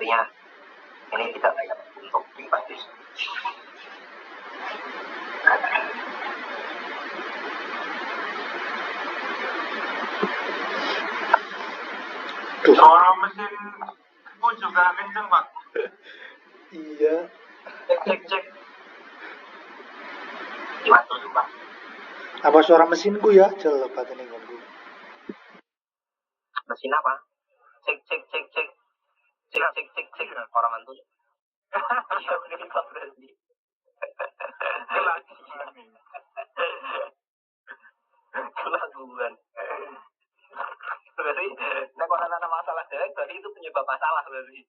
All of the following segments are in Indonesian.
sepertinya ini tidak layak untuk dibahas. Suara mesin aku juga kenceng, Pak. Iya. Cek. Gimana tuh, Pak? Apa suara mesinku ya? Jelek ini ganggu. Mesin apa? Cek. Orang mantu. Iya, bener Pak berarti. Kelaguan. Berarti, nah kalau ada masalah jelek, berarti itu penyebab masalah berarti.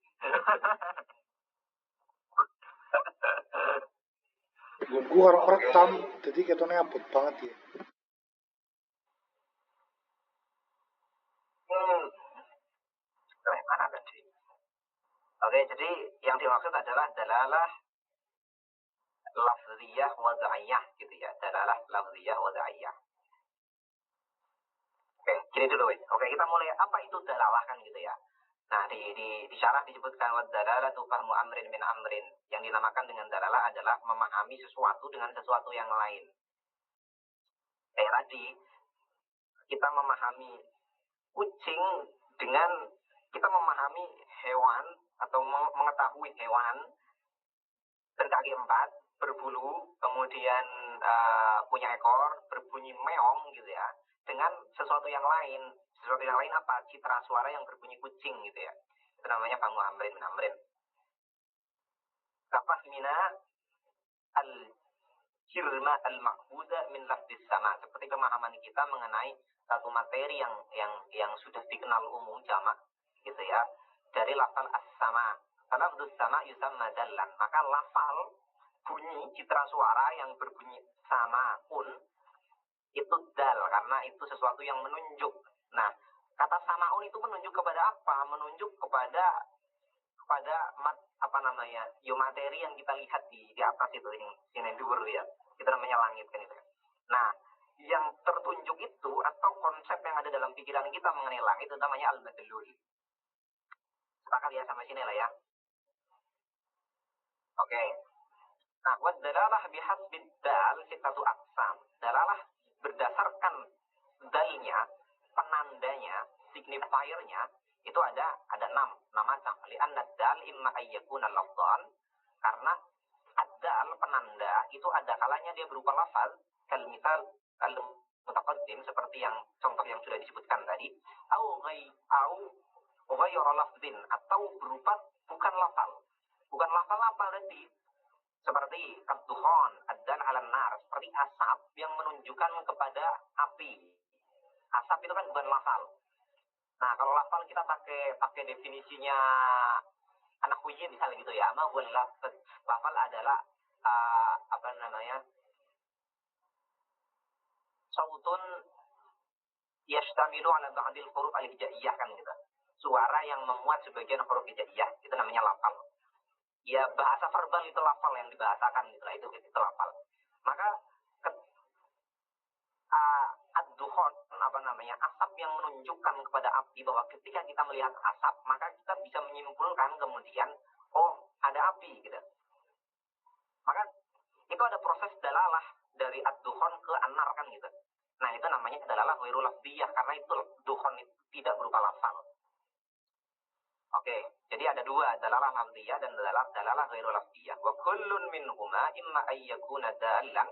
Gue orang tam, jadi ketone abot banget ya. Mana tadi? Oke, jadi yang dimaksud adalah dalalah lafziyah wada'iyah gitu ya. Dalalah lafziyah wada'iyah. Oke, gini dulu. Oke, kita mulai apa itu dalalah kan gitu ya. Nah, di syarah disebutkan wadalalah fahmu amrin min amrin. Yang dinamakan dengan dalalah adalah memahami sesuatu dengan sesuatu yang lain. Kayak tadi, kita memahami kucing dengan kita memahami hewan atau mengetahui hewan berkaki 4, berbulu, kemudian punya ekor, berbunyi meong gitu ya. Dengan sesuatu yang lain. Sesuatu yang lain apa? Citra suara yang berbunyi kucing gitu ya. Itu namanya fahmu amrin min amrin. Kafahmina al-jirma al-ma'huda min lafdis sama. Seperti pemahaman kita mengenai satu materi yang sudah dikenal umum jamak gitu ya. Dari lafal as-sama. Karena lafdus sama yusamma dallan. Maka lafal bunyi citra suara yang berbunyi sama pun itu dal karena itu sesuatu yang menunjuk. Nah, kata samaun itu menunjuk kepada apa? Menunjuk kepada materi yang kita lihat di atas itu yang dhuwur ya. Itu namanya langit kan itu. Nah, yang tertunjuk itu atau konsep yang ada dalam pikiran kita mengenai langit itu namanya al-madlul. Sepakat ya sama sini lah ya. Oke. Nah, wa dalalah bihasbid dal sitatu aqsam. Dalalah berdasarkan dalnya, penandanya, signifiernya itu ada 6 macam. Li'anna dal imma ayyakuna lafdhan karena ad-dal penanda itu ada kalanya dia berupa lafaz, kal misal al-mutaqaddim seperti yang contoh yang sudah disebutkan tadi, au ghayra lafdhin atau berupa bukan lafal. Bukan lafal apa berarti? Seperti ad-dukhan, ad-dal 'alan nar, seperti asap yang menunjukkan kepada api. Asap itu kan bukan lafal. Nah, kalau lafal kita pakai definisinya anak huyi misalnya gitu ya. Ma huwa lafal adalah sautun yashtamilu 'ala ba'dil huruf al-hijaiyah kan gitu. Suara yang memuat sebagian huruf hijaiyah itu namanya lafal. Ya bahasa verbal itu lafal yang dibahasakan gitu lah, itu lafal. Maka ad-dukhan asap yang menunjukkan kepada api bahwa ketika kita melihat asap maka kita bisa menyimpulkan kemudian ada api gitu. Maka itu ada proses dalalah dari ad-dukhan ke an-nar kan gitu. Nah, itu namanya dalalah ghairu lafdhiyah karena itu dukhan itu tidak berupa lafal. Oke, jadi ada 2, dalalah lafdhiyah dan dalalah ghairu lafdhiyah. Wa kullun minhuma imma ayyakuna dalan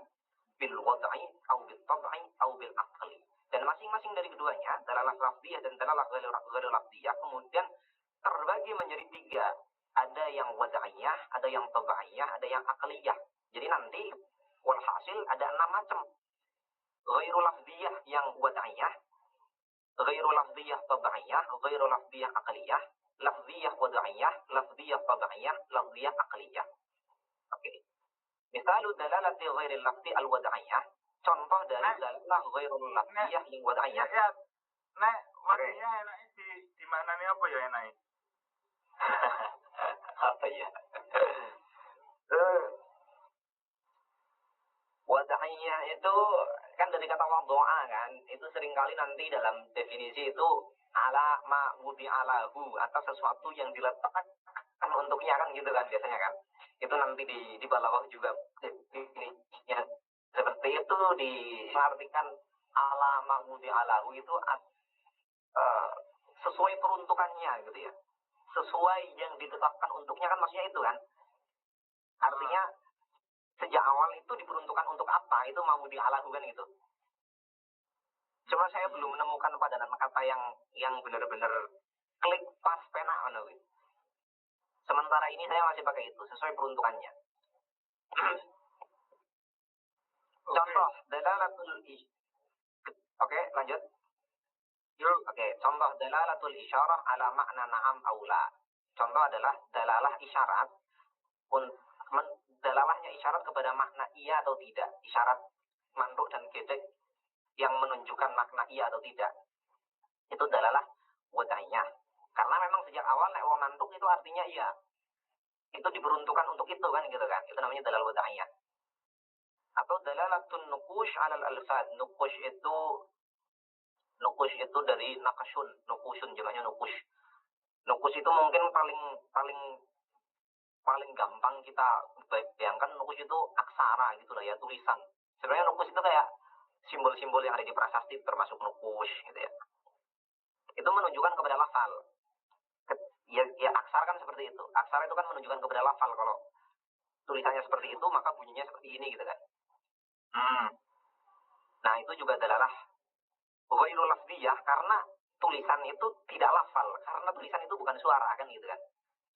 bil wad'i atau bil tab'i atau bil aqli. Dan masing-masing dari keduanya, dalalah lafdhiyah dan dalalah ghairu lafdhiyah kemudian terbagi menjadi 3. Ada yang wad'iyah, ada yang tab'iyah, ada yang aqliyah. Jadi nanti walhasil ada 6 macam. Ghairu lafdhiyah yang wad'iyah, ghairu lafdhiyah tab'iyah, ghairu lafdhiyah aqliyah, lafdhiyah wad'iyah, lafdhiyah tab'iyah, lafdhiyah aqliyah. Oke. Misalnya dalalati ghairil lafzi al-wad'iyah. Contoh dari dalalah ghairul lafziyah yang wad'iyah. Ya. Nek, maksudnya enaknya di mana nih apa ya enaknya? Apa ya? Wad'iyah itu kan dari kata wad'a kan. Itu seringkali nanti dalam definisi itu ala ma wudi'alahu atau sesuatu yang diletakkan kan untuknya kan gitu kan biasanya kan. Itu nanti di bawah juga definisinya seperti itu diartikan ala ma'mudi alahu itu sesuai peruntukannya gitu ya. Sesuai yang ditetapkan untuknya kan maksudnya itu kan. Artinya sejak awal itu diperuntukkan untuk apa? Itu ma'mudi alahu kan gitu. Cuma saya belum menemukan padanan kata yang benar-benar klik pas pena gitu. Sementara ini saya masih pakai itu sesuai peruntukannya. Contoh dalalatul Oke, lanjut. Oke, contoh dalalatul isyarah ala makna na'am aula. Contoh adalah dalalah isyarat. Dalalahnya isyarat kepada makna iya atau tidak. Isyarat manduk dan gedek yang menunjukkan makna iya atau tidak. Itu dalalah wada'iyah. Karena memang sejak awal wong manduk itu artinya iya. Itu diperuntukkan untuk itu kan gitu kan. Itu namanya dalal wada'iyah. Atau dalalatun nukush alal alfad. Nukush itu dari nakashun, nukushun jamaknya nukush. Nukush itu mungkin paling gampang kita bayangkan. Nukush itu aksara gitu lah ya, tulisan. Sebenarnya nukush itu kayak simbol-simbol yang ada di prasasti termasuk nukush gitu ya. Itu menunjukkan kepada lafal. Ya aksara kan seperti itu. Aksara itu kan menunjukkan kepada lafal. Kalau tulisannya seperti itu maka bunyinya seperti ini gitu kan. Nah itu juga adalah ghairu lafziyah karena tulisan itu tidak lafal, karena tulisan itu bukan suara kan gitu kan.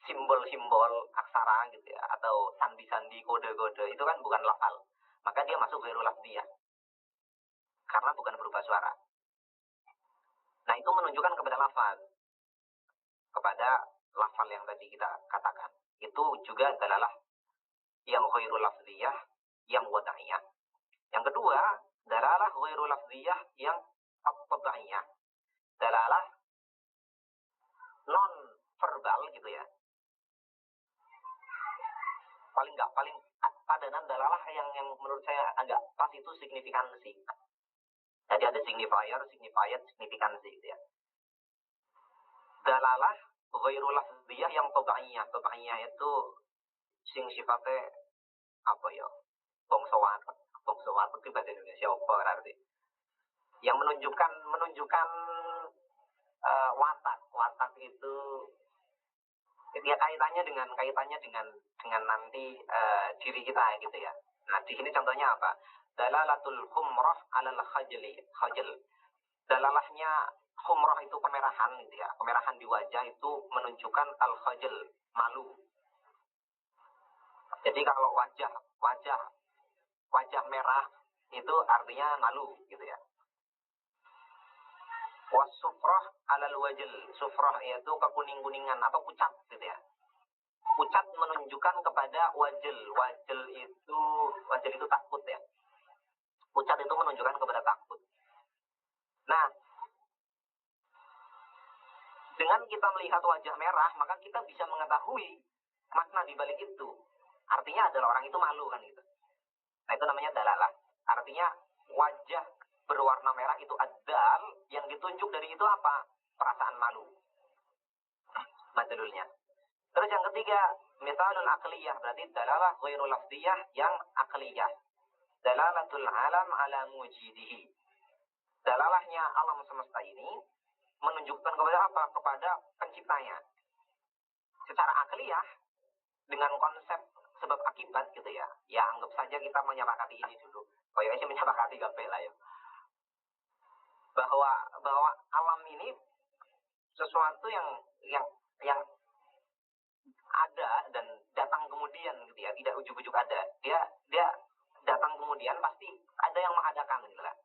Simbol-simbol aksara gitu ya, atau sandi-sandi kode-kode itu kan bukan lafal. Maka dia masuk ghairu lafziyah. Karena bukan berupa suara. Nah itu menunjukkan kepada lafal. Kepada lafal yang tadi kita katakan. Itu juga adalah yang ghairu lafziyah, yang wada'iyah. Yang kedua, dalalah ghairu lafziyah yang at-tabaiyah. Dalalah non verbal gitu ya. Paling padanan dalalah yang menurut saya agak pas itu signifikansi. Jadi ada signifier, signifikansi gitu ya. Dalalah ghairu lafziyah yang tabaiyah. Tabaiyah itu sing sifatnya apa ya? Bangsa watak itu bahasa Indonesia apa berarti? Yang menunjukkan watak itu ya kaitannya dengan nanti diri kita gitu ya. Nah di sini contohnya apa? Dalalatul humrah alal khajl. Dalalahnya humrah itu kemerahan gitu ya. Kemerahan di wajah itu menunjukkan al khajl, malu. Jadi kalau wajah merah itu artinya malu gitu ya. Wasufrah alal wajil. Sufrah yaitu kekuning-kuningan atau pucat gitu ya. Pucat menunjukkan kepada wajil. Wajil itu takut ya. Pucat itu menunjukkan kepada takut. Nah, dengan kita melihat wajah merah, maka kita bisa mengetahui makna di balik itu. Artinya adalah orang itu malu kan gitu. Nah itu namanya dalalah. Artinya wajah berwarna merah itu adal, yang ditunjuk dari itu apa? Perasaan malu. Madlulnya. Terus yang ketiga, misalul aqliyah, berarti dalalah ghairu lafziyah yang aqliyah. Dalalatul alam ala mujidihi. Dalalahnya alam semesta ini menunjukkan kepada apa? Kepada penciptanya. Secara aqliyah, dengan konsep sebab akibat gitu ya. Ya anggap saja kita menyepakati ini dulu. Kayaknya sih menyepakati gampang lah ya. Bahwa alam ini sesuatu yang ada dan datang kemudian gitu ya, tidak ujuk-ujuk ada. Dia datang kemudian pasti ada yang mengadakan gitu lah.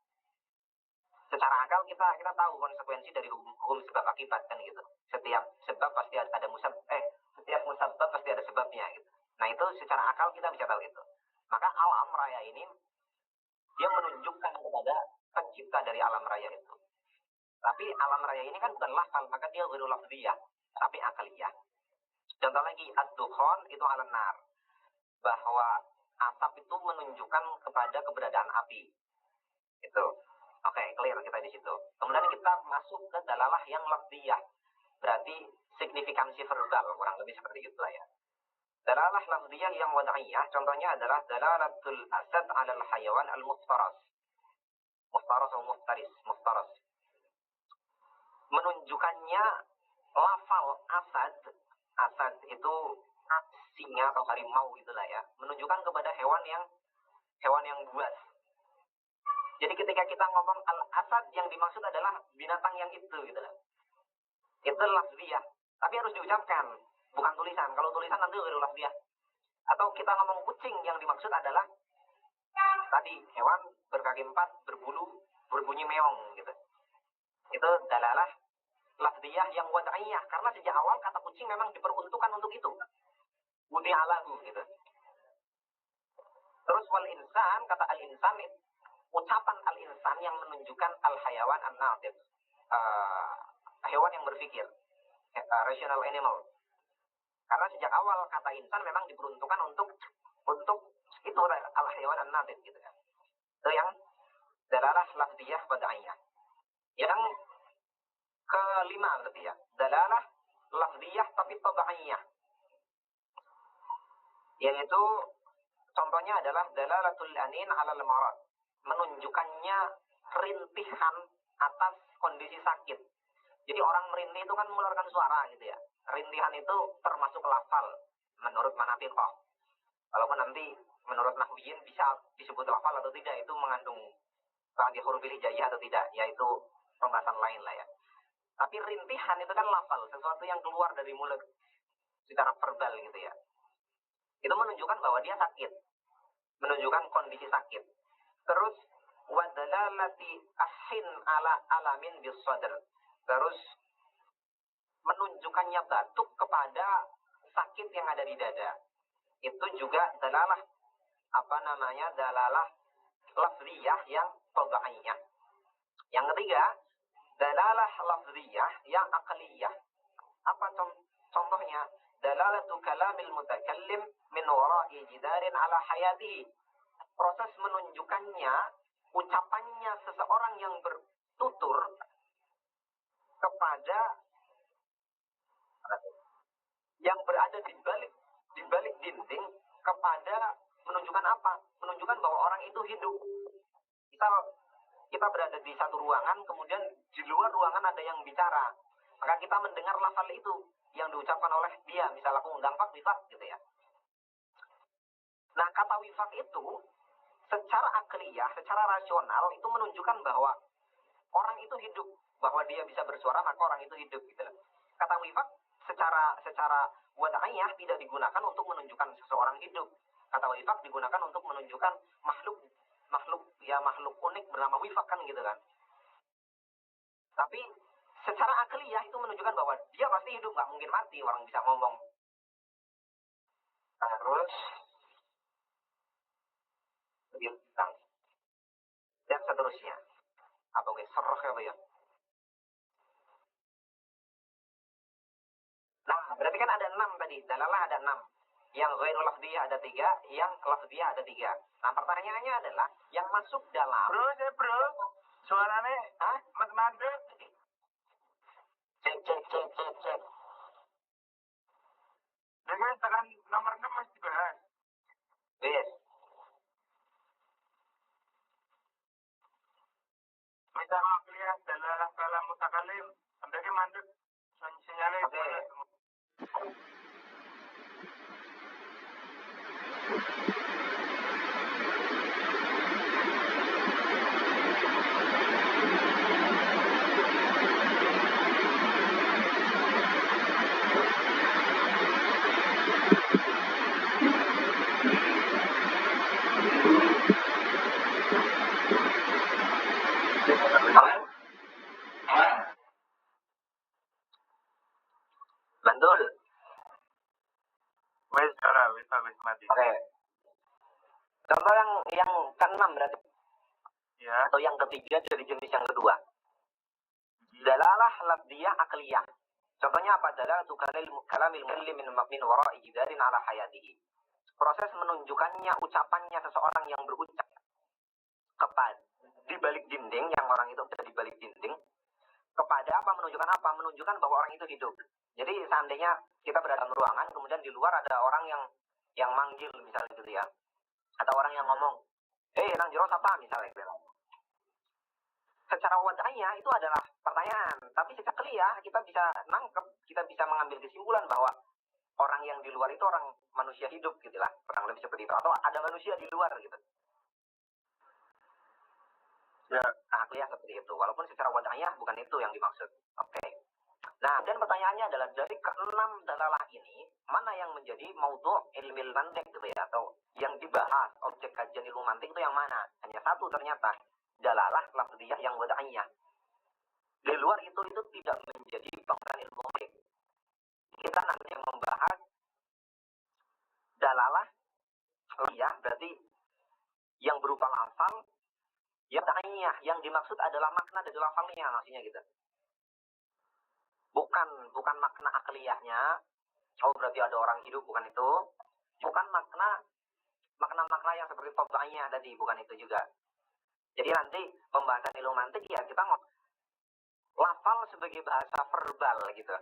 Secara akal kita tahu konsekuensi dari hukum sebab akibat kan gitu. Setiap sebab pasti ada setiap musabab pasti ada sebabnya gitu. Nah itu secara akal kita bisa tahu itu. Maka alam raya ini dia menunjukkan kepada pencipta dari alam raya itu. Tapi alam raya ini kan bukan lafal, maka dia ghairu lafziyah, tapi akaliyah. Contoh lagi, ad-dukhan itu alam nar. Bahwa asap itu menunjukkan kepada keberadaan api. Itu. Oke, clear kita di situ. Kemudian kita masuk ke dalalah yang lafziyah. Berarti signifikansi verbal, kurang lebih seperti itulah ya. Dalalah lafziyah yang wad'iyah, contohnya adalah dalalatul asad 'alal hayawan al-muftaras. Muftaras atau muftaras. Menunjukkannya lafal asad itu singa atau harimau gitulah ya, menunjukkan kepada hewan yang buas. Jadi ketika kita ngomong al-asad, yang dimaksud adalah binatang yang itu gitu lah. Itu lafziyah, tapi harus diucapkan, bukan tulisan. Kalau tulisan nanti ghairu lafziyah. Atau kita ngomong kucing, yang dimaksud adalah tadi hewan berkaki 4, berbulu, berbunyi meong gitu. Itu dalalah lafziyah yang wad'iyah, karena sejak awal kata kucing memang diperuntukkan untuk itu. Wudi'alahu gitu. Terus wal insan, kata al-insan, ucapan al-insan yang menunjukkan al-hayawan an-natiq, hewan yang berpikir, rational animal. Karena sejak awal kata insan memang diperuntukkan untuk itu al-hayawan an-natiq gitu kan. Itu yang dalalah lafziyah wad'iyah. Yang kelima berarti ya, dalalah lafziyah tapi tab'iyah. Yaitu contohnya adalah dalalatul anin 'alal marad, menunjukkannya rintihan atas kondisi sakit. Jadi orang merintih itu kan mengeluarkan suara gitu ya. Rintihan itu termasuk lafal menurut manafiqah. Walaupun nanti menurut nahwiyin bisa disebut lafal atau tidak, itu mengandung di hurufil hijaiyah atau tidak, yaitu pembahasan lain lah ya. Tapi rintihan itu kan lafal, sesuatu yang keluar dari mulut secara verbal gitu ya. Itu menunjukkan bahwa dia sakit, menunjukkan kondisi sakit. Terus wadalalati ahin ala alamin bis sadr. Terus menunjukkannya batuk kepada sakit yang ada di dada. Itu juga dalalah dalalah lafziyah yang tab'iyah. Yang ketiga, dalalah lafziyah yang aqliyah. Apa contohnya? Dalalatu kalamil mutakallim min wara'i jidarin ala hayatihi. Proses menunjukkannya ucapannya seseorang yang bertutur kepada yang berada di balik dinding, kepada menunjukkan apa? Menunjukkan bahwa orang itu hidup. Misal kita berada di satu ruangan, kemudian di luar ruangan ada yang bicara, maka kita mendengar lafal itu yang diucapkan oleh dia. Misal aku undang Pak wifak gitu ya. Nah, kata wifak itu secara akliyah, secara rasional itu menunjukkan bahwa orang itu hidup, bahwa dia bisa bersuara, maka orang itu hidup gitu. Kata wifak secara wad'iyah tidak digunakan untuk menunjukkan seseorang hidup. Kata wifak digunakan untuk menunjukkan makhluk unik bernama wifak kan gitu kan. Tapi secara akliyah itu menunjukkan bahwa dia pasti hidup, nggak mungkin mati, orang bisa ngomong. Terus dan seterusnya. Apa guys? Serah apa ya? Nah, berarti kan ada 6 tadi. Dalalah ada 6. Yang ghairul lafziyah ada 3, yang lafziyah ada 3. Nah, pertanyaannya adalah yang masuk dalam Bro, suaranya mat-mandek. Cek. Dengan tekan nomor 6 masih dibahas. Yes. Misal kuliah dalam kalam mutakalim, sampai mandek. Sinyalnya Oke. Mantul. Wis mati. Oke. Contoh yang ke-6 berarti. Ya. Atau yang ketiga dari jenis yang kedua. Dalalah lafziyah akliyah. Contohnya apa? Dalalatu kalamil mukallim min wara'i jidarin ala hayatihi. Proses menunjukkannya ucapannya seseorang yang berucap kepada di balik dinding, yang orang itu ada di balik dinding, kepada apa? Menunjukkan apa? Menunjukkan bahwa orang itu hidup. Jadi seandainya kita berada dalam ruangan, kemudian di luar ada orang yang manggil misalnya gitu ya, atau orang yang ngomong, nang jero sapa misalnya gitu. Secara wadahnya itu adalah pertanyaan, tapi secara kuliah kita bisa nangkep, kita bisa mengambil kesimpulan bahwa orang yang di luar itu orang manusia hidup gitulah, kurang lebih seperti itu, atau ada manusia di luar gitu. Ya, nah kuliah seperti itu, walaupun secara wadahnya bukan itu yang dimaksud. Oke. Nah, dan pertanyaannya adalah dari keenam dalalah ini, mana yang menjadi maudhu' ilmil mantiq gitu ya, atau yang dibahas objek kajian ilmu mantiq itu yang mana? Hanya satu ternyata, dalalah lafziyah yang wada'iyah. Di luar itu tidak menjadi pembahasan ilmu mantiq. Kita nanti yang membahas dalalah lafziyah, berarti yang berupa lafal, yang wada'iyah, yang dimaksud adalah makna dari lafalnya, maksudnya gitu. Bukan makna akliyahnya. Oh, berarti ada orang hidup, bukan itu. Bukan makna yang seperti toba'iyah tadi, bukan itu juga. Jadi nanti pembahasan ilmu mantiq ya kita lafal sebagai bahasa verbal gitu.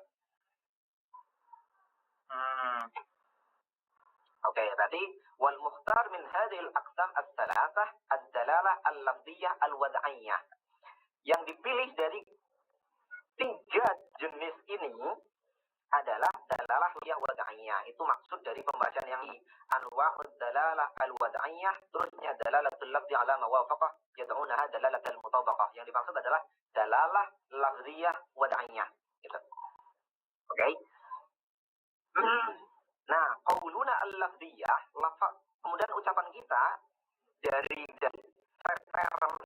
Oke, berarti wal mukhtar min hadhil aqsam ats-tsalatsah ad-dalalah al-lafziyah al-wad'iyah. Yang dipilih dari tiga jenis ini adalah dalalah yang wada'iyah. Itu maksud dari pembahasan yang ini. Anwa'ud dalalah al-wada'iyah, terusnya dalalatul lafzi ala mawafaqah, yad'unaha dalalatul mutabaqah. Yang dimaksud adalah dalalah lafziyah wada'iyah. Gitu. Oke. Nah, qauluna al-lafziyah, kemudian ucapan kita dari dalalah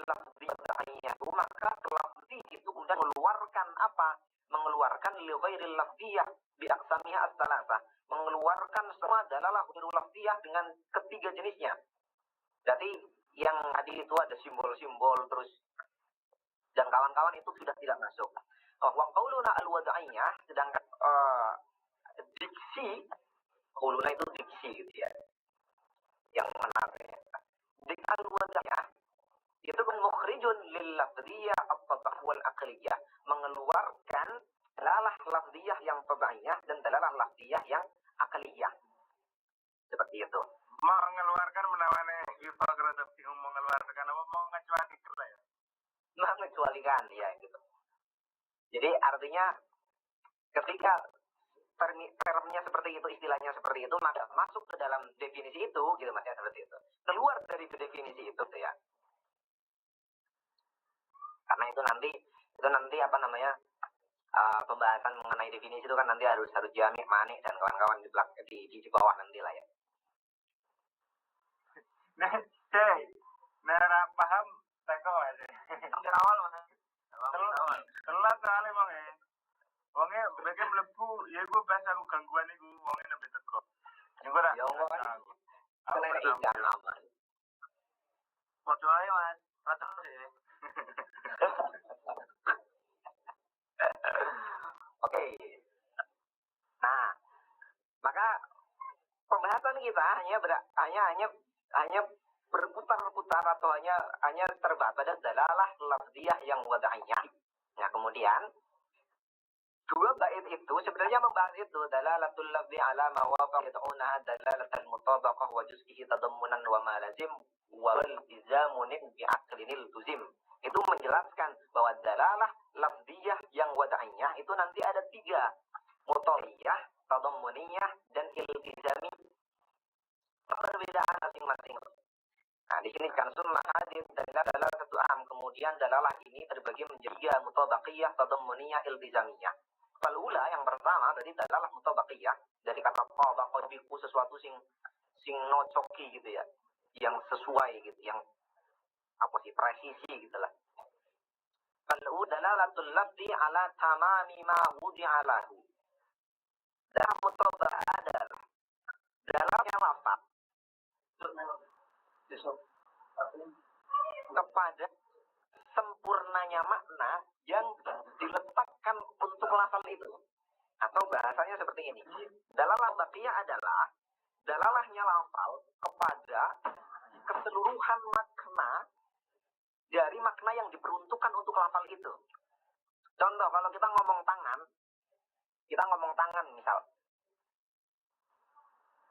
lafziyah wada'iyah, maka lafzi itu kemudian mengeluarkan apa? Mengeluarkan li ghairil lafziyah bi aqsamiha ats-tsalatsah, mengeluarkan semua dalalah ghairul lafziyah dengan ketiga jenisnya. Jadi yang tadi itu ada simbol-simbol terus dan kawan-kawan itu sudah tidak masuk. Wa qauluna al-wada'iyah, sedangkan diksi, qauluna itu diksi gitu ya. Yang menariknya. Diksi al-wada'iyah itu mukhrijun lil lafziyah at-tabah wal aqliyah, mengeluarkan dalalah lafziyah yang tabaiyah dan dalalah lafziyah yang aqliyah. Seperti itu. Mengeluarkan menawane ifaqrat bingung mengeluarkan apa mau ngecualikan ya? Mengecualikan ya gitu. Jadi artinya ketika termnya seperti itu, istilahnya seperti itu, maka masuk ke dalam definisi itu gitu Mas ya, seperti itu. Keluar dari definisi itu tuh ya. Karena itu nanti apa namanya pembahasan mengenai definisi itu kan nanti harus jami' mani dan kawan-kawan di bawah nanti lah ya. Nah, paham teko aja. Hampir awal Mas. Telat kali Bang ya. Wonge beke mlebu ya gue pas aku gangguan iku wonge nembe teko. Engko ora. Ya engko kan. Kena ikan aman. Padha ae Mas. Rata sih. Oke. Nah, maka pembahasan kita hanya berputar-putar atau hanya terbatas pada dalalah lafziyah yang wada'iyah. Nah, kemudian dua bait itu sebenarnya membahas itu dalalatul lafzi ala ma waqa yad'una dalalatul mutabaqah wa juz'ihi tadammunan wa ma lazim wa iltizamun bi aqlinil tuzim. Itu menjelaskan bahwa dalalah lafziyah yang wada'iyah itu nanti ada tiga, mutaliyah, tadammuniyah, dan iltizami. Perbedaan masing-masing. Nah, di sini kan sunnah hadir dalalah satu kemudian dalalah ini terbagi menjadi mutabaqiyah, tadammuniyah, iltizamiyah. Falula yang pertama berarti dalalah mutabaqiyah, dari kata tabaqah biku sesuatu sing nocoki gitu ya, yang sesuai gitu, yang apa sih, presisi gitulah. Falu dalalatul lafzi ala tamami ma wudi'a lahu. Dan mutabaqah adalah dalamnya lafaz kepada sempurnanya makna yang diletakkan untuk lafal itu. Atau bahasanya seperti ini. Dalalah baqiyah adalah dalalahnya lafal kepada keseluruhan makna dari makna yang diperuntukkan untuk lafal itu. Contoh, kalau kita ngomong tangan, Kita ngomong tangan misal.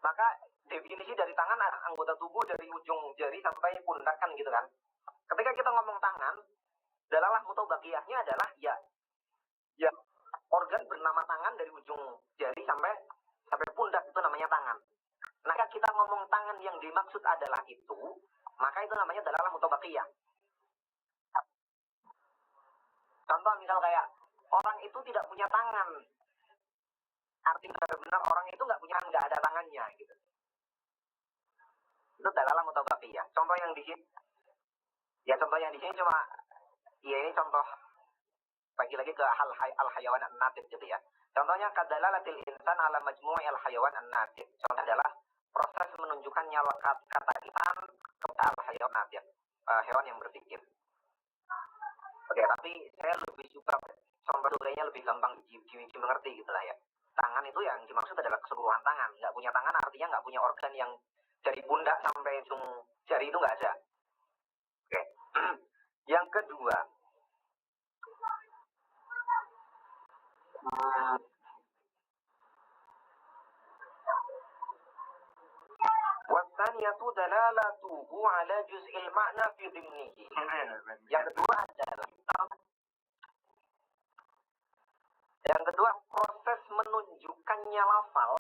Maka definisi dari tangan anggota tubuh dari ujung jari sampai pundak kan gitu kan. Ketika kita ngomong tangan, dalalah mutawakiyahnya adalah ya organ bernama tangan dari ujung jari sampai pundak itu namanya tangan. Nah, kalau kita ngomong tangan yang dimaksud adalah itu, maka itu namanya dalalah mutawakiyah. Contoh misal kayak orang itu tidak punya tangan. Artinya benar-benar orang itu nggak ada tangannya gitu. Itu dalalah mutawakiyah. Contoh yang di sini, contoh yang di sini cuma, ini contoh lagi ke al-hayawan an-natib gitu ya. Contohnya kadalalatil insan ala majmu'i al-hayawan an-natib. Contohnya adalah proses menunjukkannya kata insan kepada al-hayawan an-natib, hewan yang berpikir. Oke, tapi saya lebih suka contoh kayaknya lebih gampang dimengerti gitu lah ya. Tangan itu yang dimaksud adalah keseluruhan tangan. Nggak punya tangan artinya nggak punya organ yang dari pundak sampai ujung jari itu nggak ada. Oke. Yang kedua, wasaniyatu dalalatuhu ala juz'il ma'na fi dhimnihi. Yang kedua adalah proses menunjukkannya lafal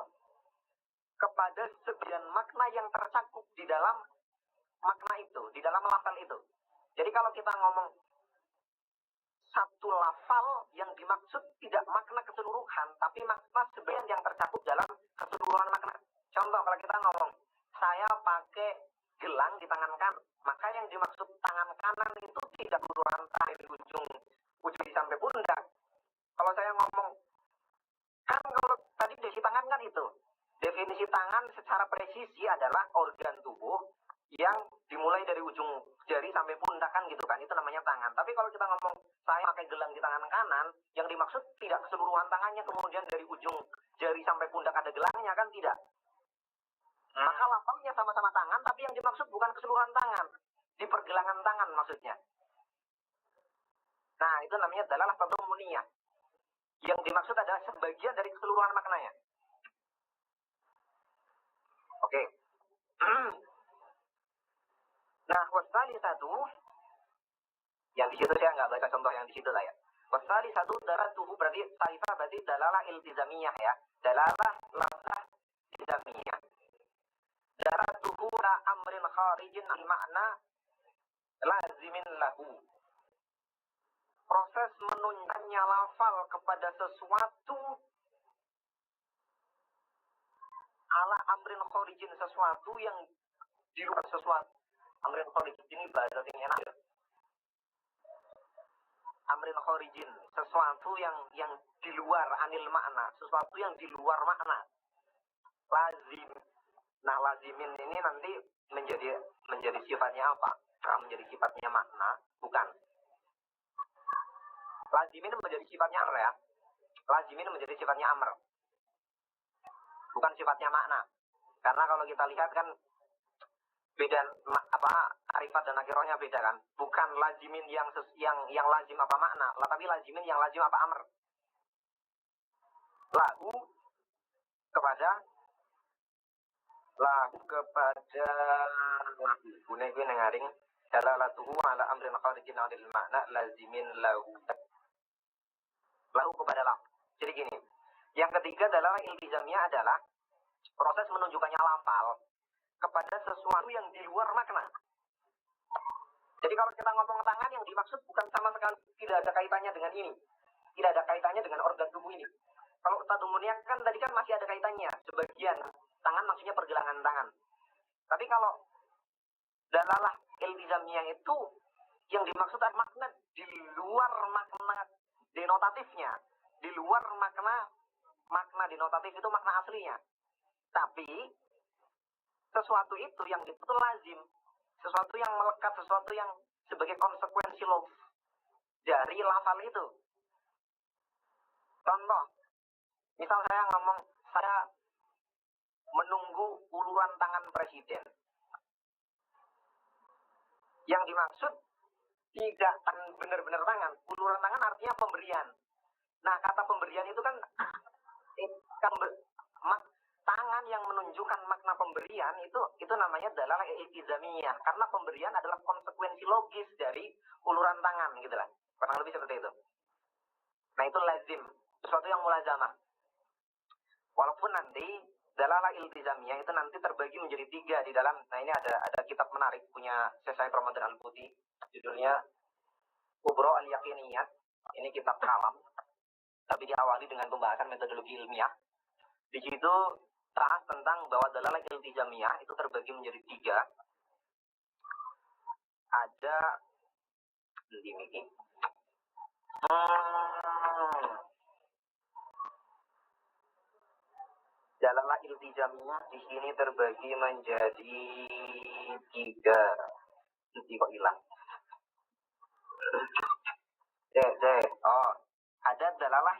kepada sebagian makna yang tercakup di dalam makna itu, di dalam lafal itu. Jadi kalau kita ngomong satu lafal yang dimaksud tidak makna keseluruhan, tapi makna sebagian yang tercakup dalam keseluruhan makna. Contoh kalau kita ngomong, saya pakai gelang di tangan kanan, maka yang dimaksud tangan kanan itu tidak keseluruhan dari ujung sampai pundak. Kalau saya ngomong, kan kalau tadi definisi tangan kan itu, definisi tangan secara presisi adalah organ tubuh yang dimulai dari ujung jari sampai pundak kan gitu kan, itu namanya tangan. Tapi kalau kita ngomong saya pakai gelang di tangan kanan, yang dimaksud tidak keseluruhan tangannya, kemudian dari ujung jari sampai pundak ada gelangnya kan, tidak. Maka lafalnya sama-sama tangan, tapi yang dimaksud bukan keseluruhan tangan, di pergelangan tangan maksudnya. Nah, itu namanya dalalah tadammuniyah. Yang dimaksud adalah sebagian dari keseluruhan maknanya. Oke. Nah, wasalisatu, yang di situ saya nggak baca contoh yang di situ lah ya. Wasalisatu daratuhu berarti salifah berarti dalalah iltizamiyah ya. Dalalah lafzah iltizamiyah. Daratuhu la amrin kharijin al makna lazimin lahu. Proses menunjukkannya lafal kepada sesuatu ala amrin kharijin, sesuatu yang di luar sesuatu. Amrin kharijin ini bahasa yang enak ya. Amrin kharijin, sesuatu yang di luar anil makna, sesuatu yang di luar makna. Lazim. Nah, lazimin ini nanti menjadi sifatnya apa? Nah, menjadi sifatnya makna, bukan. Lazimin menjadi sifatnya amr ya. Lazimin menjadi sifatnya amr, bukan sifatnya makna. Karena kalau kita lihat kan beda arifat dan nakirahnya beda kan. Bukan lazimin yang lazim apa makna, tapi lazimin yang lazim apa amr. Lahu kepada lahu gune gue nengaring dalalatuhu ala amrin kharijin anil makna lazimin lahu kepada lahu. Jadi gini, yang ketiga adalah iltizamiyah adalah proses menunjukkannya lafal kepada sesuatu yang di luar makna. Jadi kalau kita ngomong tangan, yang dimaksud bukan sama sekali, tidak ada kaitannya dengan ini, tidak ada kaitannya dengan organ tubuh ini. Kalau tadummuniyah kan tadi kan masih ada kaitannya, sebagian tangan maksudnya pergelangan tangan. Tapi kalau dalalah iltizamiyah itu yang dimaksud adalah makna di luar makna denotatifnya, di luar makna denotatif itu makna aslinya. Tapi sesuatu itu yang itu lazim, sesuatu yang melekat, sesuatu yang sebagai konsekuensi logis dari lafal itu. Contoh, misal saya ngomong, saya menunggu uluran tangan presiden. Yang dimaksud tidak benar-benar tangan. Uluran tangan artinya pemberian. Nah, kata pemberian itu kan tangan yang menunjukkan makna pemberian itu namanya dalalah iltizamiyah, karena pemberian adalah konsekuensi logis dari uluran tangan gitu lah, kurang lebih seperti itu. Nah itu lazim, sesuatu yang mulazamah. Walaupun nanti dalalah iltizamiyah itu nanti terbagi menjadi 3 di dalam. Nah ini ada kitab menarik punya Syekh Said Ramadan Al-Buti, judulnya Kubro Al-Yakiniyat. Ini kitab kalam, tapi diawali dengan pembahasan metodologi ilmiah. Di situ bahas tentang bahwa dalalah iltizamiyah itu terbagi menjadi 3. Ada ini. Dalalah iltizamiyah di sini terbagi menjadi 3. Nanti kok hilang. Oh, ada dalalah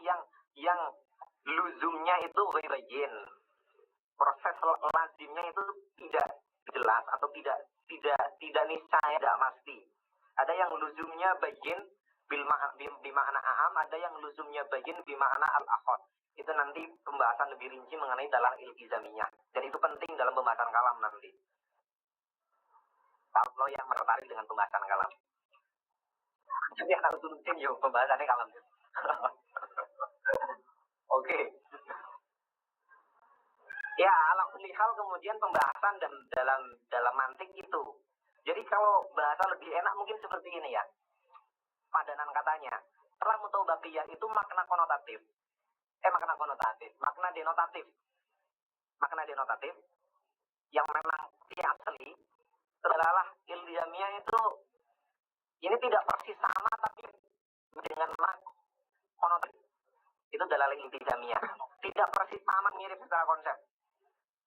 yang luzumnya itu ghairajin. Proses lazimnya itu tidak jelas atau tidak niscaya, tidak pasti. Ada yang luzumnya bayin bima'na a'am, ada yang luzumnya bayin bima'na al-akhad. Itu nanti pembahasan lebih rinci mengenai dalalah iltizamiyah. Dan itu penting dalam pembahasan kalam nanti. Kalau yang tertarik dengan pembahasan kalam. Jadi anak turutin yuk pembahasannya kalam. Oke. Ya, ala kulli hal kemudian pembahasan dalam mantik itu. Jadi kalau bahasa lebih enak mungkin seperti ini ya. Padanan katanya. Telah mutawabaqiyah itu makna konotatif. Makna denotatif. Makna denotatif yang memang asli adalah iltizamiyah itu ini tidak persis sama tapi dengan konotatif. Itu adalah iltizamiyah. Tidak persis sama mirip secara konsep.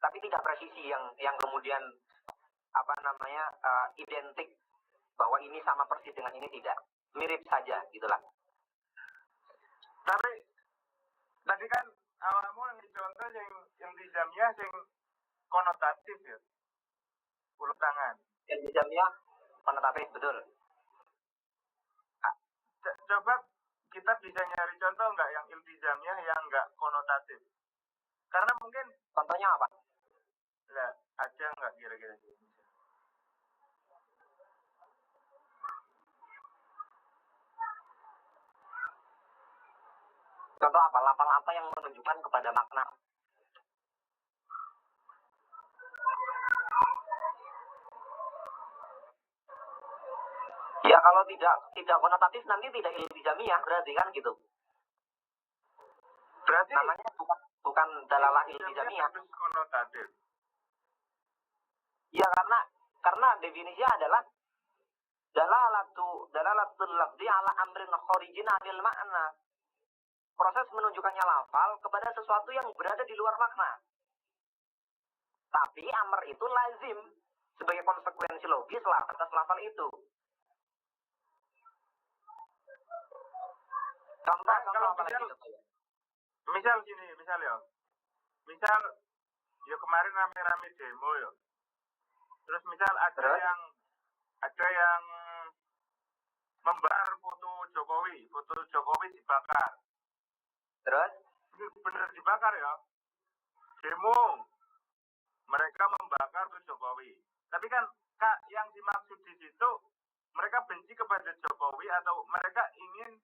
Tapi tidak presisi yang kemudian identik bahwa ini sama persis dengan ini, tidak. Mirip saja gitulah. Tapi tadi kan awalmu yang contoh yang iltizamiyah yang konotatif ya. Ulur tangan. Iltizamiyah konotatif, betul. Coba kita bisa nyari contoh nggak yang iltizamiyah yang nggak konotatif? Karena mungkin contohnya apa? Lah, ada nggak kira-kira? Contoh apa? Lafal apa yang menunjukkan kepada makna? Ya kalau tidak konotatif nanti tidak iltizamiyah berarti kan gitu. Berarti namanya bukan dalalah iltizamiyah. Harus konotatif. Ya karena definisinya adalah dalalatul lafzi ala amrin kharijin anil makna. Proses menunjukkannya lafal kepada sesuatu yang berada di luar makna. Tapi amr itu lazim sebagai konsekuensi logis lah atas lafal itu. Contoh apa lagi? Misal gini, misal ya kemarin rame-rame demo ya. Terus misal ada yang membakar foto Jokowi dibakar. Terus? Bener dibakar ya. Demo. Mereka membakar tuh Jokowi. Tapi kan yang dimaksud di situ mereka benci kepada Jokowi atau mereka ingin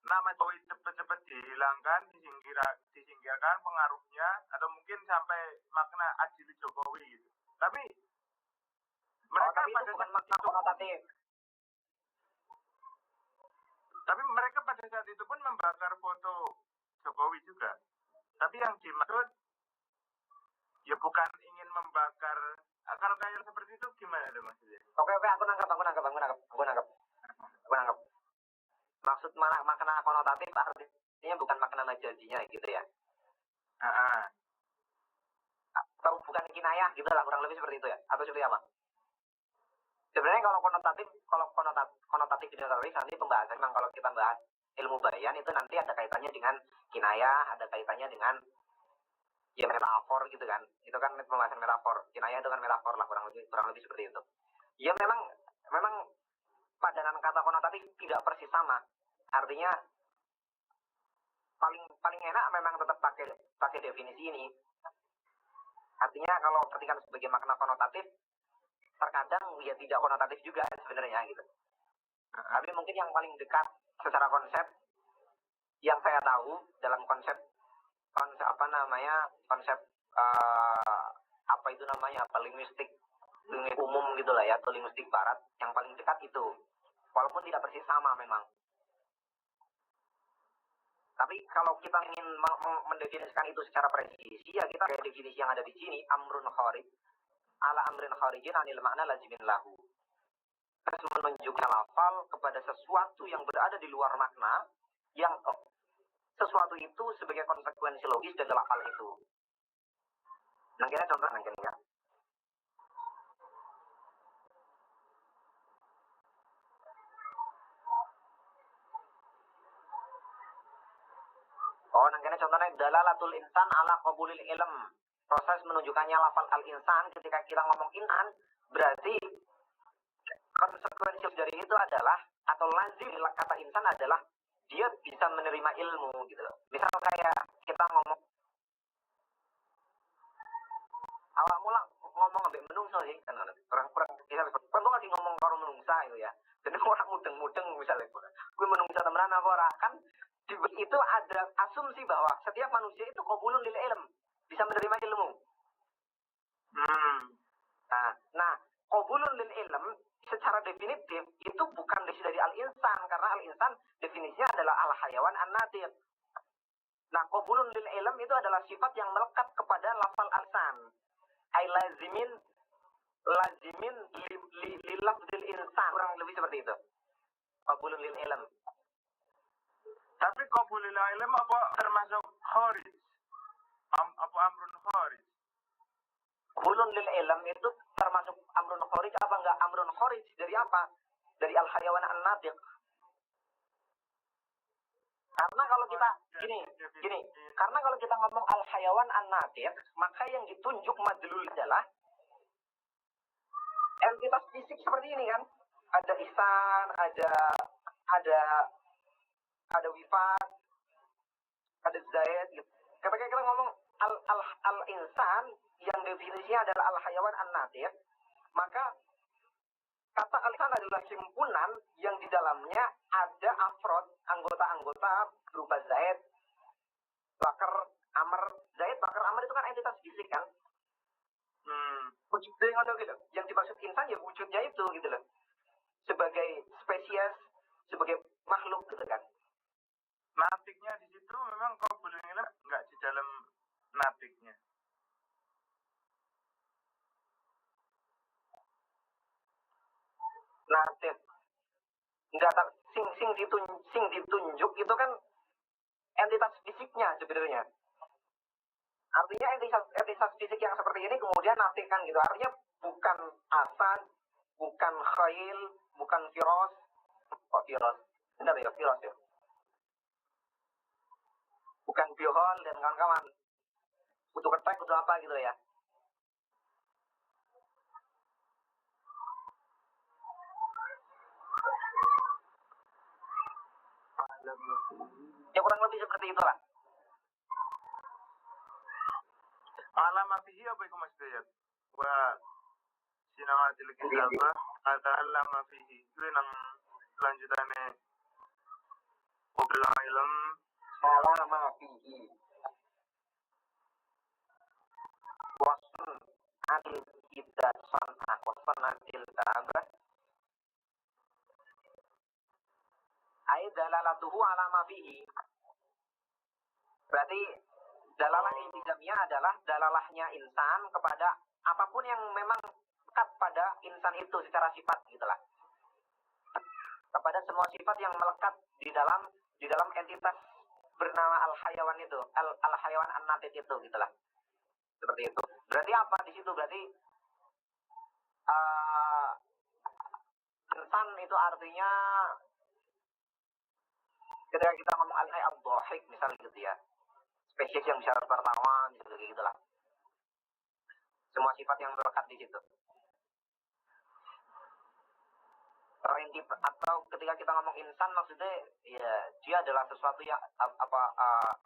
nama Jokowi cepat-cepat dihilangkan, disingkirkan pengaruhnya atau mungkin sampai makna adili Jokowi gitu. Tapi mereka pada saat itu pun membakar foto Jokowi juga. Tapi yang dimaksud ya bukan ingin membakar. Kalau kayak seperti itu gimana tuh maksudnya? Oke, aku nangkap. Maksud makna konotatif artinya bukan makna majazinya gitu ya. Atau bukan kinayah gitu lah, kurang lebih seperti itu ya. Atau seperti apa? Sebenarnya kalau konotatif denotatif nanti pembahasan memang kalau kita bahas ilmu bayan itu nanti ada kaitannya dengan kinayah, ada kaitannya dengan ya metafor gitu kan. Itu kan pembahasan metafor. Kinayah itu kan metafor lah, kurang lebih seperti itu. Ya memang padanan kata konotatif tidak persis sama. Artinya paling enak memang tetap pakai definisi ini. Artinya kalau ketika sebagai makna konotatif, terkadang ya tidak konotatif juga sebenarnya gitu. Tapi mungkin yang paling dekat secara konsep yang saya tahu dalam konsep linguistik umum gitulah ya, atau linguistik barat, yang paling dekat itu, walaupun tidak persis sama memang. Tapi kalau kita ingin mendefinisikan itu secara presisi, ya kita kayak definisi yang ada di sini, amrun kharij ala amrin kharijin anil makna lazimin lahu. Terus menunjukkan lafal kepada sesuatu yang berada di luar makna, yang sesuatu itu sebagai konsekuensi logis dari lafal itu. Nangkene contoh nangkene ya. Oh, nangkene contohnya dalalatul insan ala qabulil ilm. Proses menunjukkannya lafal al-insan ketika kita ngomong inan, berarti konsekuensi dari itu adalah, atau lazim kata insan adalah dia bisa menerima ilmu gitu loh. Misal kayak kita ngomong awak mula ngomong ambek menungso sih kan kurang bisa kan lagi ngomong karo menungsa itu ya. Jadi orang mudeng-mudeng misalnya gue menungsa temenan apa ora kan itu ada asumsi bahwa setiap manusia itu qabulun lil ilm, bisa menerima ilmu. Nah, qabulun lil ilm secara definitif itu bukan dari al-insan, karena al-insan definisinya adalah al-hayawan an-natiq. Nah, qabulun lil ilm itu adalah sifat yang melekat kepada lafal al-insan. Ai lazimin lilafdil insan, kurang lebih seperti itu. Qabulun lil ilm. Tapi qabulul ilm apa termasuk kharij? Apa amrun kharij? Qabulun lil ilm itu termasuk amrun kharij apa enggak? Amrun kharij dari apa? Dari al-hayawan an-natiq. Karena kalau kita gini, karena kalau kita ngomong al-hayawan an-natiq, maka yang ditunjuk madlul adalah entitas fisik seperti ini kan. Ada ihsan, ada wifat, ada zaid gitu. Ketika kita ngomong al-insan yang definisinya adalah al-hayawan an-natiq, maka kata al-insan adalah himpunan yang di dalamnya ada afrod, anggota-anggota berupa zaid, bakar, amr. Zaid, bakar, amr itu kan entitas fisik kan. Wujudnya yang ada gitu. Yang dimaksud insan ya wujudnya itu gitu loh. Sebagai spesies, sebagai makhluk gitu kan. Natiknya di situ memang qabulul ilm enggak di dalam natiknya. Natik enggak sing ditunjuk itu kan entitas fisiknya sebenarnya. Artinya entitas fisik yang seperti ini kemudian natik kan gitu. Artinya bukan asad, bukan khail, bukan firos. Oh, firos. Benar ya, firos ya. Bukan bihol dan kawan-kawan. Kutu ketek, kutu apa gitu ya. Ya kurang lebih seperti itulah. Alama fihi apa itu Mas Dayat? Wa sinamatil kitabah kata alama fihi. Itu yang lanjutannya qabulul ilm Alama fihi. Wasun adil kita sanah wasun adil tabah. Ai dalalatuhu alama fihi. Berarti dalalah iltizamiyah adalah dalalahnya insan kepada apapun yang memang dekat pada insan itu secara sifat gitulah. Kepada semua sifat yang melekat di dalam entitas bernama al-hayawan itu, al-hayawan an-natiq itu gitulah. Seperti itu. Berarti apa di situ? Berarti insan itu artinya ketika kita ngomong al-dhahik misalnya gitu ya. Spesies yang bisa tertawa gitu lah. Semua sifat yang melekat di situ. atau ketika kita ngomong insan maksudnya ya dia adalah sesuatu yang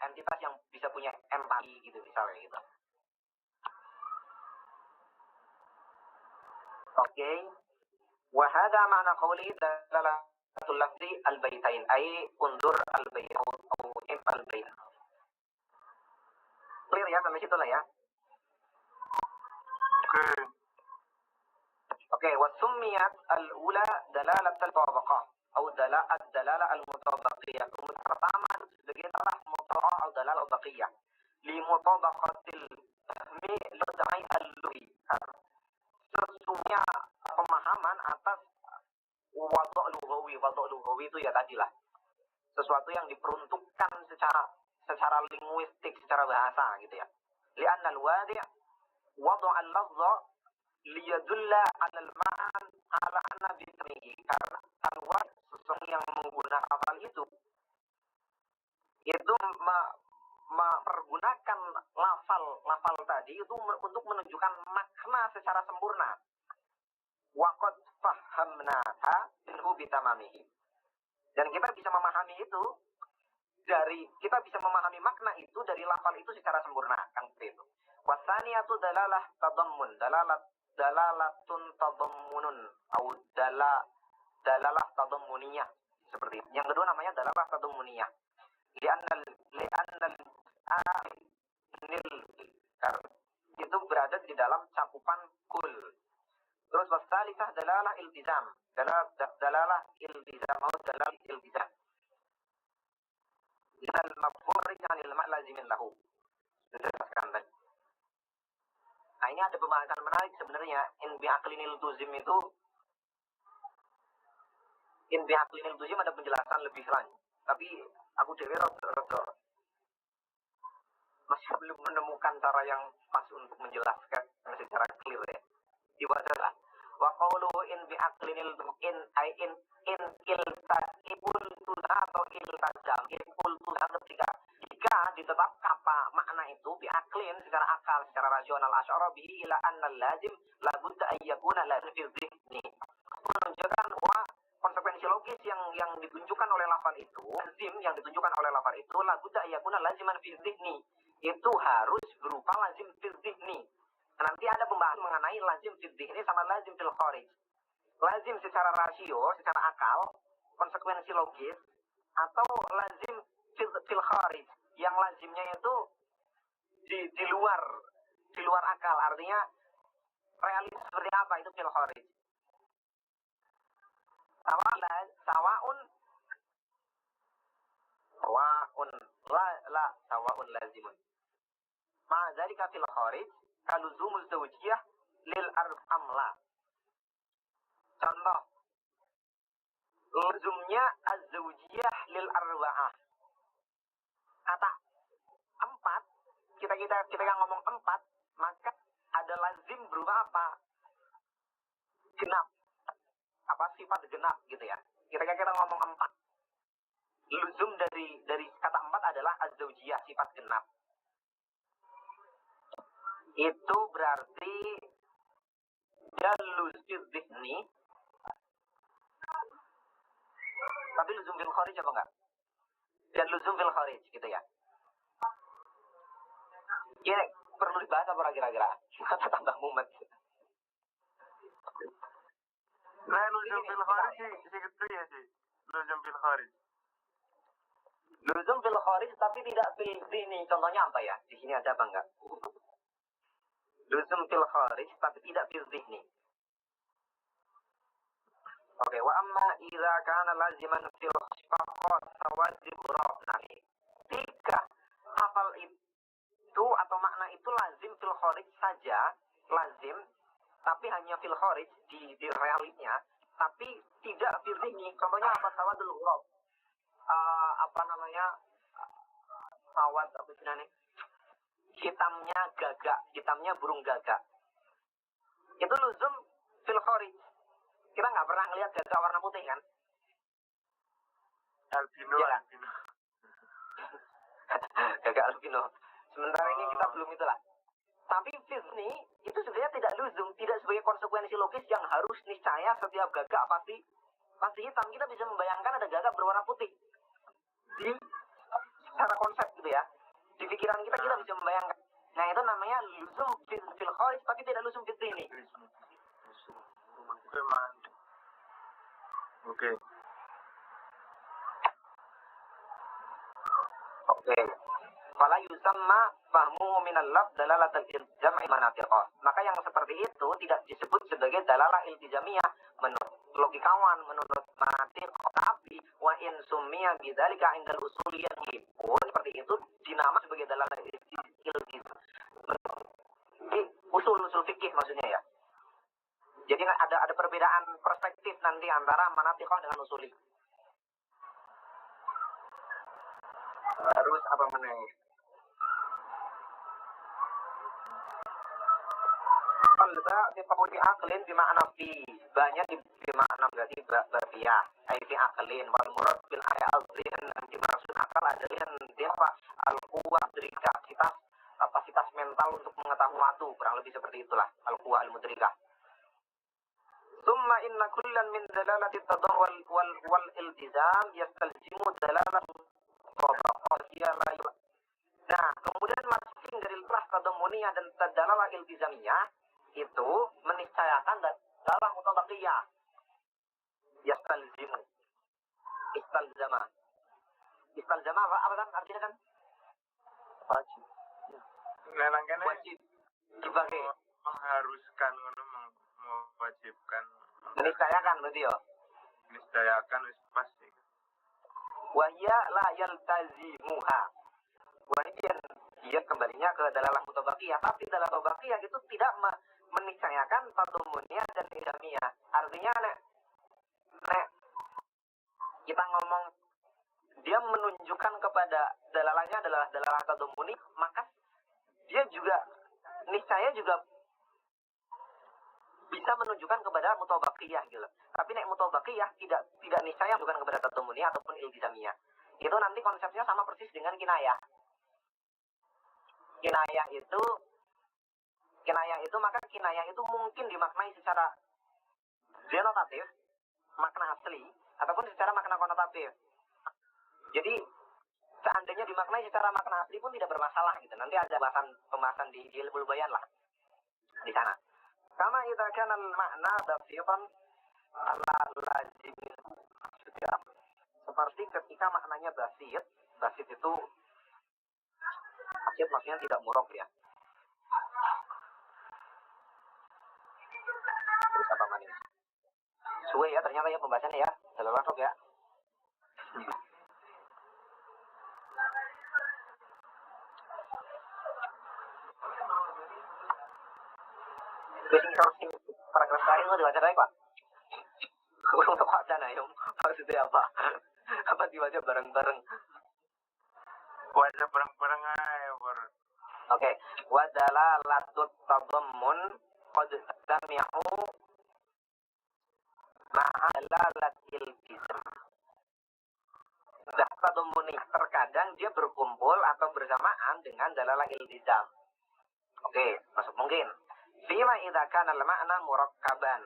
entitas yang bisa punya empati gitu misalnya gitu. Oke. Wa hadha ma'na qawli dalalatul lafzi al-baitain ay undur al-bait atau al-bait. Clear ya sampai situ lah ya. Oke, wa summiyat al-ula dalalat al-mutabaqah atau dalalah al-mutabaqiyah. Pertama sebagai dalah mutabaqah atau dalalah al-baqiyah. Li mutabaqatil fahmi ludai al-lughi. Sesungguhnya pemahaman atas wadok lugawi itu ya tadilah sesuatu yang diperuntukkan secara linguistik, secara bahasa gitu ya. Li'anna al-wadi' wadu' al-lafza liyadulla 'ala al-ma'an 'ala anna bismihi, karena al-wadi' sesungguhnya yang menggunakan hal itu mempergunakan lafal tadi itu untuk menunjukkan makna secara sempurna. Waqad fahamnaha minhu bitamamihi. Dan kita bisa memahami itu kita bisa memahami makna itu dari lafal itu secara sempurna, kan seperti itu. Wasaniyatu dalalah tadammun, dalalatun tadammunun atau dalalah tadammuniyah seperti itu. Yang kedua namanya dalalah tadammuniyah. Li'annal itu berada di dalam cakupan kul. Terus wasalisah dalalah iltizam. Dalalah iltizam atau dalalah iltizam. Ilal mafhuri 'anil ma'lazimin lahu. Nah, ini ada pembahasan menarik sebenarnya. In bi'aqlinil tuzim itu ada penjelasan lebih lanjut. Tapi aku dewe rada masih belum menemukan cara yang pas untuk menjelaskan secara clear ya. Dibacalah. Wa qawluhu in bi'aqlinil iltazimul tuzam atau iltazam. Iltazam jika ditetapkan apa makna itu bi'aqlin secara akal, secara rasional asyara bihi ila anna lazim labudda an yakuna lazim fi dhihni. Menunjukkan bahwa konsekuensi logis yang ditunjukkan oleh lafal itu, lazim yang ditunjukkan oleh lafal itu labudda an yakuna laziman fi dhihni. Itu harus berupa lazim fi dhihni. Nanti ada pembahasan mengenai lazim fi dhihni sama lazim fil kharij. Lazim secara rasio, secara akal, konsekuensi logis, atau lazim fil kharij, yang lazimnya itu di luar akal, artinya realis seperti apa itu fil kharij. Sawa'un lazimun. Ma'adzalika fil kharij kaluzumuz zawjiyah lil amla. Contoh, luzumnya az-zawjiyah lil arba'ah. Kata empat, kita ngomong empat, maka ada lazim berupa apa? Genap. Apa sifat genap gitu ya. Kita ngomong empat. Luzum dari kata empat adalah az-zawjiyah, sifat genap. Itu berarti jaluz fil dhihni. Tapi luzum fil kharij apa enggak? Dan luzum fil kharij gitu ya. Ya perlu dibahas apa kira-kira? Kata tambah mumet. Nah, luzum fil kharij sih gitu ya sih. Luzum fil kharij. Luzum fil kharij tapi tidak fil dhihni. Contohnya apa ya? Di sini ada apa enggak? Luzum fil kharij tapi tidak fil dhihni. Oke, wa amma idza kana laziman fil faqat fawajib rafnahi. Jika hafal itu atau makna itu lazim fil kharij saja, lazim tapi hanya fil kharij di realnya, tapi tidak fil dhihni. Contohnya apa? Sawadul ghurab. Apa namanya? Sawad apa istilahnya? Hitamnya gagak, hitamnya burung gagak. Itu luzum fil kharij. Kita nggak pernah ngelihat gagak warna putih kan? Albino, ya. Albino. Gagak albino. Sementara ini kita belum itulah. Tapi fizni itu sebenarnya tidak luzum, tidak sebagai konsekuensi logis yang harus niscaya setiap gagak pasti pasti hitam, kita bisa membayangkan ada gagak berwarna putih. Di secara konsep gitu ya. Di pikiran kita bisa membayangkan. Nah, itu namanya luzum fil kharij tapi tidak luzum fil dhihni. Oke. Oke. Fala yusamma fahmu minal lafz dalalatul iltizam manatiqah. Maka yang seperti itu tidak disebut sebagai dalalah iltizamiyah menurut logikawan, menurut manatiqah. Tapi wa in summiya bidzalika indal usuliyyin pun seperti itu dinama sebagai dalalah iltizam. Di usul fikih maksudnya ya. Jadi ada perbedaan perspektif nanti antara manatiqah dengan usuli. Terus apa menanya? Falba fi qawli aqlin bima'na fi. Banyak di bima'na berarti berfiah. Ai fi aqlin wal murad bil ayat azrin dan dimaksud akal adalah dia apa? Al-quwa mudrika, kapasitas mental untuk mengetahui waktu, kurang lebih seperti itulah al-quwa al-mudrika. Thumma inna kullan min dalalati tadawwal wal iltizam yastalzimu dalalan Nah, kemudian masing dari lepas tadamuniyah dan dalalah iltizamiyah itu meniscayakan dalalah mutabaqiyah. Yastalzimu. Istalzama apa kan artinya kan? Wajib. Wajib. Dibagi. Mengharuskan, mewajibkan. Meniscayakan berarti ya? Meniscayakan pasti. Wahya la yaltazimuha. Wahya dia kembalinya ke dalalah mutabaqiyah, tapi dalalah mutabaqiyah itu tidak meniscayakan tadamuniyah dan ilmiyah. Artinya nek kita ngomong dia menunjukkan kepada dalalahnya adalah dalalah tadamuni, maka dia juga niscaya juga bisa menunjukkan kepada mutabaqiyah gitu. Tapi nek mutabaqiyah tidak niscaya menunjukkan kepada tadamuniyah ataupun iltizamiyah. Itu nanti konsepnya sama persis dengan kinayah. Kinayah itu mungkin dimaknai secara denotatif, makna asli, ataupun secara makna konotatif. Jadi seandainya dimaknai secara makna asli pun tidak bermasalah gitu. Nanti ada pembahasan di ilmu bayan lah di sana. Kama idza kana al-ma'na dafiqan ala lazimin. Seperti ketika maknanya basit itu basit maksudnya tidak murok ya. Terus apa manis? Suwe ya ternyata ya pembahasannya ya. Dalam masuk ya. Sing paragraf terakhir itu dibaca baik Pak. Untuk wacana ya, maksudnya apa? Apa dibaca bareng-bareng? Baca bareng-bareng aja, Oke, wadalalatut tadammun qad tami'u ma'alalatil iltizam. Tadammun terkadang dia berkumpul atau bersamaan dengan dalalah iltizam. Oke, masuk mungkin. Fima idza kana al-ma'na murakkaban.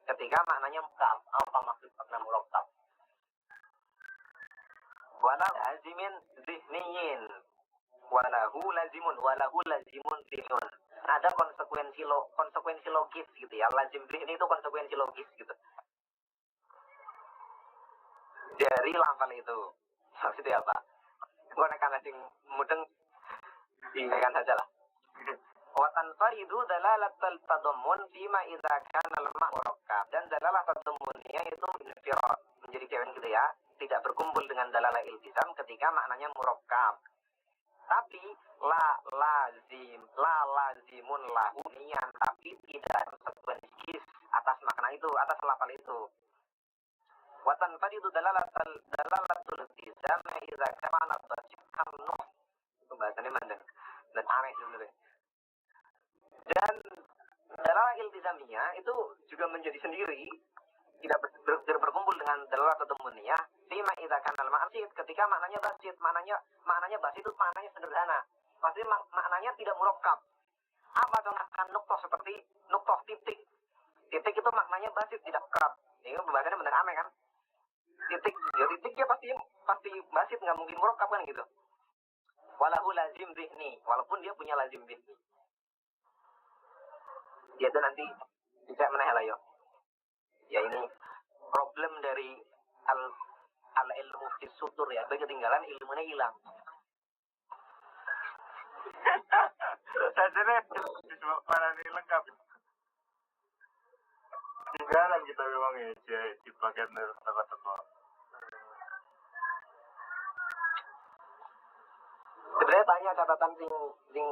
Ketika maknanya murakab. Apa maksud makna murakkab? Wala lazimin zihniyin. Walahu lazimun zihnun. Ada konsekuensi logis gitu ya. Lazim zihni itu konsekuensi logis gitu. Dari lafal itu. Maksudnya apa? Gua nekan sing mudeng dinekan saja lah. Wa tanfaridu dalalatul tadammun fima idza kana al-ma' murakkab. Dan dalalah tadammunnya itu infirad, menjadi kewen gitu ya, tidak berkumpul dengan dalalah iltizam ketika maknanya murakkab. Tapi la lazimun lahu niyan, tapi tidak konsekuensi atas makna itu, atas lafal itu. Wa tanfaridu dalalatul iltizam idza kana al-basyikan. Pembahasannya mandang dan aneh sebenarnya. Dan dalalah iltizamiyah itu juga menjadi sendiri, tidak berkumpul dengan dalalah tadamuniyah. Fima idza kana al-ma'sid, ketika maknanya basit, maknanya basit itu maknanya sederhana. Pasti maknanya tidak murakkab. Apa contohkan nuqtah seperti nuqtah titik. Titik itu maknanya basit, tidak murakkab. Ini pembahasannya benar aneh kan? titik ya pasti basit, nggak mungkin murokab kan gitu. Walahu lazim zihni, walaupun dia punya lazim zihni. Dia itu nanti tidak menahlah yo. Ya ini problem dari al ilmu fi sutur ya, ketinggalan ilmunya hilang. Sajane disebut para ini lengkap. Tinggalan kita memang ya di bagian teko-teko. Sebenarnya tanya catatan sing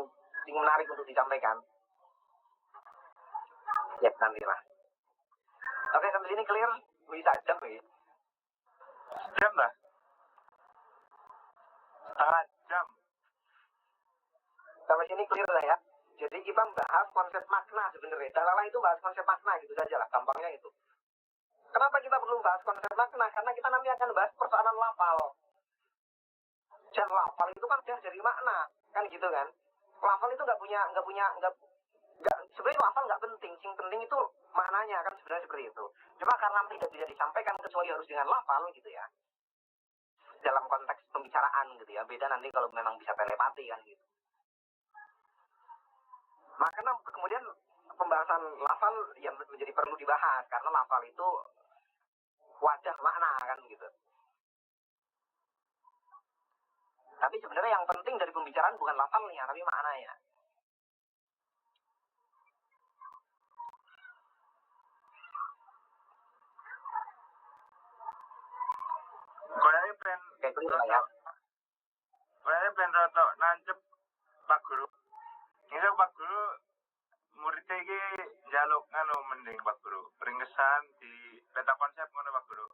menarik untuk disampaikan. Ya nanti lah. Oke, sampai sini clear, bisa jam ya. Jam lah. Setengah jam. Sampai sini clear lah ya. Jadi kita bahas konsep makna sebenarnya. Dalalah itu bahas konsep makna gitu saja lah, gampangnya itu. Kenapa kita perlu bahas konsep makna? Karena kita nanti akan bahas persoalan lafal. Dan lafal itu kan sudah jadi makna, kan gitu kan? Lafal itu nggak sebenarnya lafal nggak penting. Yang penting itu maknanya kan sebenarnya seperti itu. Cuma karena tidak bisa disampaikan kecuali harus dengan lafal gitu ya. Dalam konteks pembicaraan gitu ya. Beda nanti kalau memang bisa telepati kan gitu. Makanya kemudian pembahasan lafal yang menjadi perlu dibahas karena lafal itu wajah makna kan gitu. Tapi sebenarnya yang penting dari pembicaraan bukan lafalnya tapi maknanya. Kayaknya ben roto nancep Pak Guru. Ini Pak Guru murid iki njaluk ngono mending Pak Guru. Ringkesan di peta konsep ngono Pak Guru.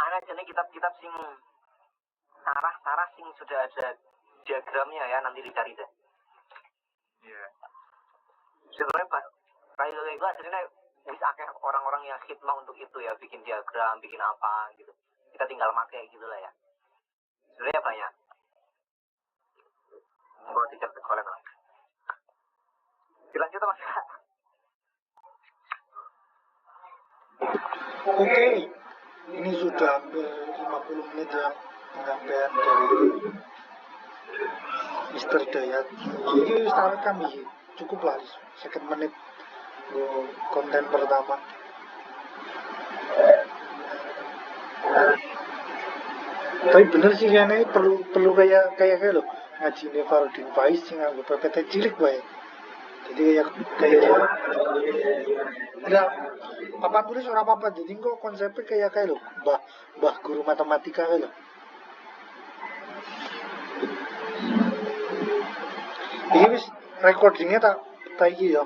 Ana jane kitab-kitab sing sarah sing sudah ada diagramnya ya, nanti dicari deh. Iya. Sebenarnya Pak, kayak itu aslinya wis akeh orang-orang yang khidmah untuk itu ya, bikin diagram, bikin apa gitu. Kita tinggal pakai gitu lah ya. Sebenarnya banyak. Mau dicatat oleh Mas. Dilanjut Mas. Oke, ini sudah hampir 50 menit ya penyampaian dari Mr. Dayat. Jadi start kami cukup lah second menit konten pertama. Tapi bener sih kayaknya perlu kayak loh ngaji Farudin Faiz sing nganggo PPT cilik wae. Jadi kayak enggak papan tulis ora apa-apa, jadi kok konsepnya kayak loh mbah guru matematika kayak loh. Ini wis recordingnya tak iki ya.